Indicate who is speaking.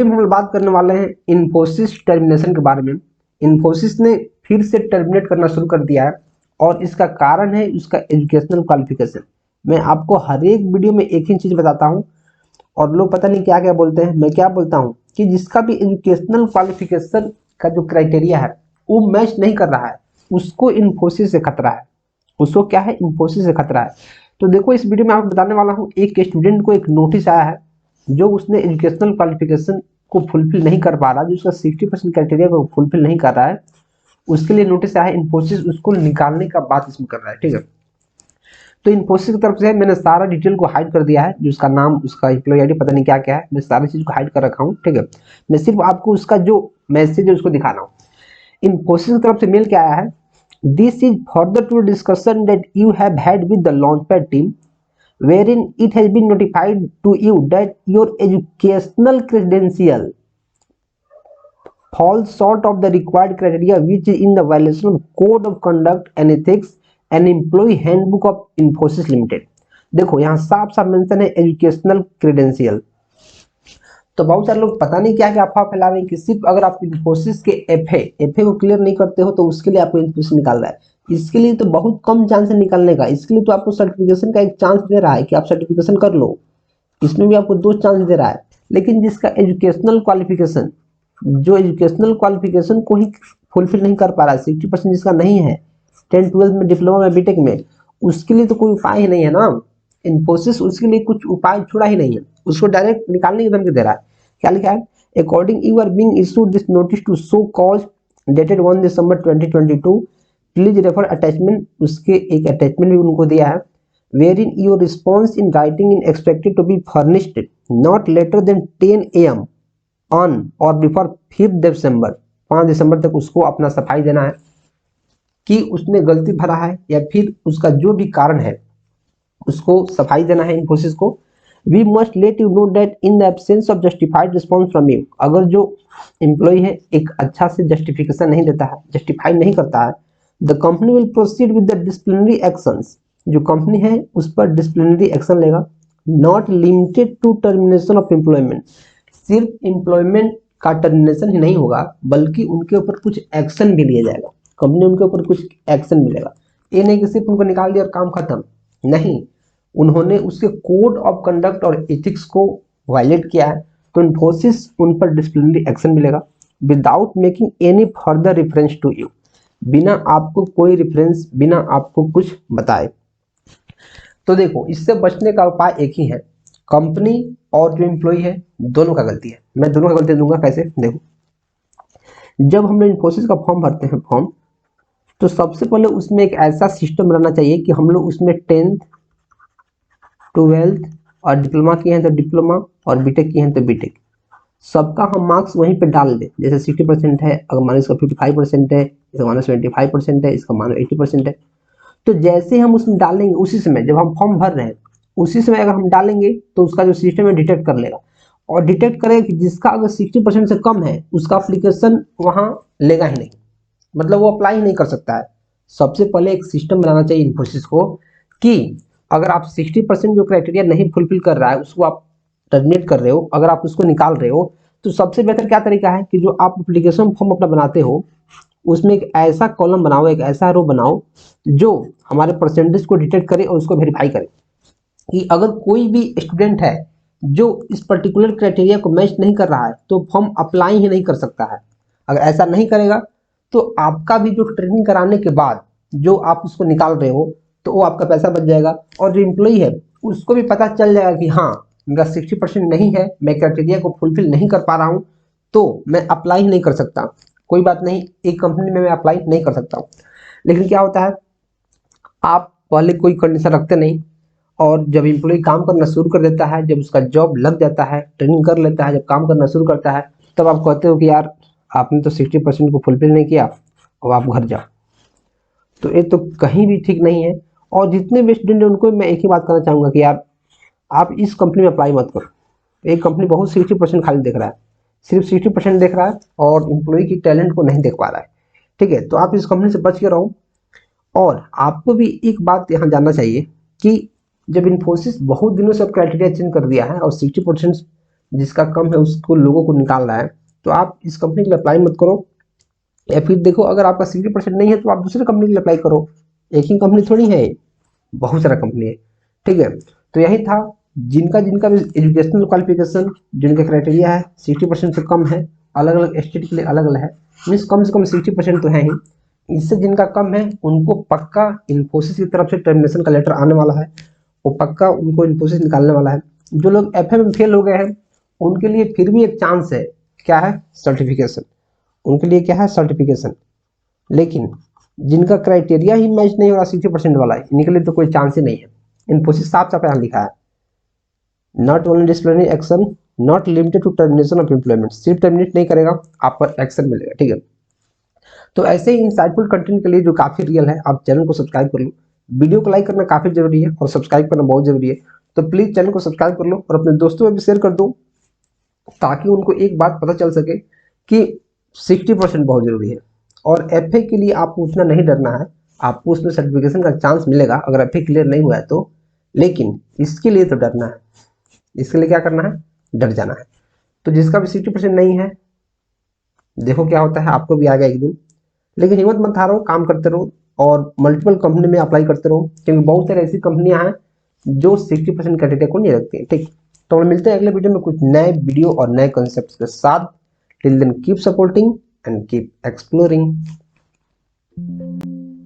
Speaker 1: हम लोग बात करने वाले हैं इन्फोसिस टर्मिनेशन के बारे में। इन्फोसिस ने फिर से टर्मिनेट करना शुरू कर दिया है और इसका कारण है उसका एजुकेशनल क्वालिफिकेशन। मैं आपको हर एक वीडियो में एक ही चीज बताता हूं और लोग पता नहीं क्या क्या बोलते हैं। मैं क्या बोलता हूं कि जिसका भी एजुकेशनल क्वालिफिकेशन का जो क्राइटेरिया है वो मैच नहीं कर रहा है, उसको इन्फोसिस से खतरा है। उसको क्या है, इन्फोसिस से खतरा है। तो देखो, इस वीडियो में आपको बताने वाला हूँ, एक स्टूडेंट को एक नोटिस आया है जो उसने एजुकेशनल क्वालिफिकेशन को फुलफिल नहीं कर पा रहा, जो उसका 60% क्राइटेरिया को फुलफिल नहीं कर रहा है, उसके लिए नोटिस आया है। इन्फोसिस उसको निकालने का बात इसमें कर रहा है, ठीक है। तो इन्फोसिस की तरफ से मैंने सारा डिटेल को हाइड कर दिया है, जो उसका नाम, उसका एम्प्लॉय आईडी, पता नहीं क्या क्या है, मैं सारी चीज को हाइड कर रखा हूँ, ठीक है। मैं सिर्फ आपको उसका जो मैसेज है उसको दिखा रहा हूँ। इन्फोसिस की तरफ से मेल क्या आया है, this is further to discussion that you have had with the launchpad team wherein it has been notified to you that your educational credential falls short of the required criteria, which is in the violation of code of conduct and ethics and employee handbook of Infosys Limited। देखो यहाँ साफ साफ mention है educational credential. तो बहुत सारे लोग पता नहीं क्या क्या अफवाह फैला रहे हैं कि सिर्फ अगर आप इन्फोसिस के एफए को क्लियर नहीं करते हो तो उसके लिए आपको इन्फोसिस निकाल रहा है। इसके लिए तो बहुत कम चांस है निकालने का, इसके लिए तो आपको सर्टिफिकेशन का एक चांस दे रहा है कि आप सर्टिफिकेशन कर लो, इसमें भी आपको 2 चांस दे रहा है। लेकिन जिसका एजुकेशनल क्वालिफिकेशन, जो एजुकेशनल क्वालिफिकेशन को ही फुलफिल नहीं कर पा रहा है, 60% जिसका नहीं है 10-12 में, डिप्लोमा में, बीटेक में, उसके लिए तो कोई उपाय ही नहीं है ना। इन्फोसिस उसके लिए कुछ उपाय छोड़ा ही नहीं है, उसको डायरेक्ट निकालने की धमकी दे रहा है। क्या लिखा है, according you are being issued this notice to show cause dated 1 December 2022, please refer attachment. उसके एक अटैचमेंट भी उनको दिया है, wherein your response in writing is expected to be furnished not later than 10 AM on or before 5 दिसंबर। 5 दिसंबर तक उसको अपना सफाई देना है कि उसने गलती भरा है या फिर उसका जो भी कारण है उसको सफाई देना है इन्फोसिस को। We must let you know that in the absence of justified response from you, अगर जो एम्प्लॉय है एक अच्छा से जस्टिफिकेशन नहीं देता है, जस्टिफाई नहीं करता है, the company will proceed with the disciplinary actions, जो कंपनी है उस पर डिसिप्लिनरी एक्शन लेगा। Not limited to termination of employment, सिर्फ एम्प्लॉयमेंट का टर्मिनेशन ही नहीं होगा बल्कि उनके ऊपर कुछ एक्शन भी लिया जाएगा, कंपनी उनके ऊपर कुछ एक्शन मिलेगा। ये नहीं कि सिर्फ उनको निकाल दिया और काम खत्म, नहीं, उन्होंने उसके कोड ऑफ कंडक्ट और एथिक्स को वायलेट किया है तो इन्फोसिस उन पर डिसिप्लिनरी एक्शन मिलेगा without making any further reference to you, बिना आपको कोई रेफरेंस, बिना आपको कुछ बताए। तो देखो, इससे बचने का उपाय एक ही है, कंपनी और जो एम्प्लॉय है दोनों का गलती है। मैं दोनों का गलती दूंगा कैसे, देखो, जब हम लोग इन्फोसिस का फॉर्म भरते हैं फॉर्म, तो सबसे पहले उसमें एक ऐसा सिस्टम रहना चाहिए कि हम लोग उसमें 10th 12th और डिप्लोमा किए हैं तो डिप्लोमा और बीटेक किए हैं तो बीटेक, सबका हम मार्क्स वहीं पे डाल दें। जैसे 60% है, अगर मानो इसका 55% है, इसका मानो 75% है, इसका मानो 80% है, तो जैसे हम उसमें डालेंगे उसी समय जब हम फॉर्म भर रहे हैं उसी समय अगर हम डालेंगे तो उसका जो सिस्टम है डिटेक्ट कर लेगा और डिटेक्ट करेगा कि जिसका अगर 60% से कम है उसका अप्लीकेशन वहां लेगा ही नहीं, मतलब वो अप्लाई ही नहीं कर सकता है। सबसे पहले एक सिस्टम बनाना चाहिए इन्फोसिस को कि अगर आप 60% जो क्राइटेरिया नहीं फुलफिल कर रहा है उसको आप टर्मिनेट कर रहे हो, अगर आप उसको निकाल रहे हो, तो सबसे बेहतर क्या तरीका है कि जो आप एप्लीकेशन फॉर्म अपना बनाते हो उसमें एक ऐसा कॉलम बनाओ, एक ऐसा रो बनाओ जो हमारे परसेंटेज को डिटेक्ट करे और उसको वेरीफाई करे कि अगर कोई भी स्टूडेंट है जो इस पर्टिकुलर क्राइटेरिया को मैच नहीं कर रहा है तो फॉर्म अप्लाई ही नहीं कर सकता है। अगर ऐसा नहीं करेगा तो आपका भी जो ट्रेनिंग कराने के बाद जो आप उसको निकाल रहे हो तो वो आपका पैसा बच जाएगा और जो एम्प्लॉई है उसको भी पता चल जाएगा कि हाँ, मेरा 60% नहीं है, मैं क्राइटेरिया को फुलफिल नहीं कर पा रहा हूँ तो मैं अप्लाई ही नहीं कर सकता, कोई बात नहीं, एक कंपनी में मैं अप्लाई नहीं कर सकता हूँ। लेकिन क्या होता है, आप पहले कोई कंडीशन रखते नहीं और जब एम्प्लॉय काम करना शुरू कर देता है, जब उसका जॉब लग जाता है, ट्रेनिंग कर लेता है, जब काम करना शुरू करता है, तब आप कहते हो कि यार आपने तो 60% को फुलफिल नहीं किया, अब आप घर जाओ। तो ये तो कहीं भी ठीक नहीं है। और जितने भी स्टूडेंट हैं उनको मैं एक ही बात करना चाहूँगा कि यार आप इस कंपनी में अप्लाई मत करो। एक कंपनी बहुत 60% खाली देख रहा है, सिर्फ 60% देख रहा है और एम्प्लॉय की टैलेंट को नहीं देख पा रहा है, ठीक है। तो आप इस कंपनी से बच के रहो। और आपको भी एक बात यहाँ जानना चाहिए कि जब इन्फोसिस बहुत दिनों से क्राइटेरिया चेंज कर दिया है और 60% जिसका कम है उसको लोगों को निकालना है, तो आप इस कंपनी के लिए अप्लाई मत करो। या फिर देखो अगर आपका 60% नहीं है तो आप दूसरे कंपनी के लिए अप्लाई करो। एक ही कंपनी थोड़ी है, बहुत सारा कंपनी है। ठीक है, तो यही था। जिनका जिनका भी एजुकेशनल क्वालिफिकेशन जिनका क्राइटेरिया है 60% से कम है, अलग अलग स्टेट के लिए अलग अलग है, मीन्स कम से कम 60% तो है ही। इससे जिनका कम है उनको पक्का इन्फोसिस की तरफ से टर्मिनेशन का लेटर आने वाला है, वो पक्का उनको इन्फोसिस निकालने वाला है। जो लोग एफ में फेल हो गए हैं उनके लिए फिर भी एक चांस है, क्या है, सर्टिफिकेशन। उनके लिए क्या है, सर्टिफिकेशन। लेकिन जिनका क्राइटेरिया ही मैच नहीं हो रहा 60% वाला है, इनके लिए तो कोई चांस ही नहीं है। इन्फोसिस साफ साफ यहाँ लिखा है, not only disciplinary action not limited to termination of employment, सिर्फ टर्मिनेट नहीं करेगा, आप पर एक्शन मिलेगा। ठीक है, तो ऐसे ही इंसाइटफुल कंटेंट के लिए जो काफी रियल है, आप चैनल को सब्सक्राइब कर लो। वीडियो को लाइक करना काफी जरूरी है और सब्सक्राइब करना बहुत जरूरी है। तो प्लीज चैनल को सब्सक्राइब कर लो और अपने दोस्तों में भी शेयर कर दो, ताकि उनको एक बात पता चल सके कि 60% बहुत जरूरी है। और एफ के लिए आपको उतना नहीं डरना है, आपको उसमें सर्टिफिकेशन का चांस मिलेगा अगर एफ क्लियर नहीं हुआ है तो। लेकिन इसके लिए तो डरना है, इसके लिए क्या करना है, डर जाना है। तो जिसका भी 60% नहीं है, देखो क्या होता है, आपको भी आएगा एक दिन। लेकिन हिम्मत मत हारो, काम करते रहो और मल्टीपल कंपनी में अप्लाई करते रहो, क्योंकि बहुत सारी ऐसी कंपनियां हैं जो 60% क्राइटेरिया को नहीं रखती हैं। ठीक, तो हम मिलते हैं अगले वीडियो में कुछ नए वीडियो और नए कॉन्सेप्ट के साथ। Till then keep supporting and keep exploring.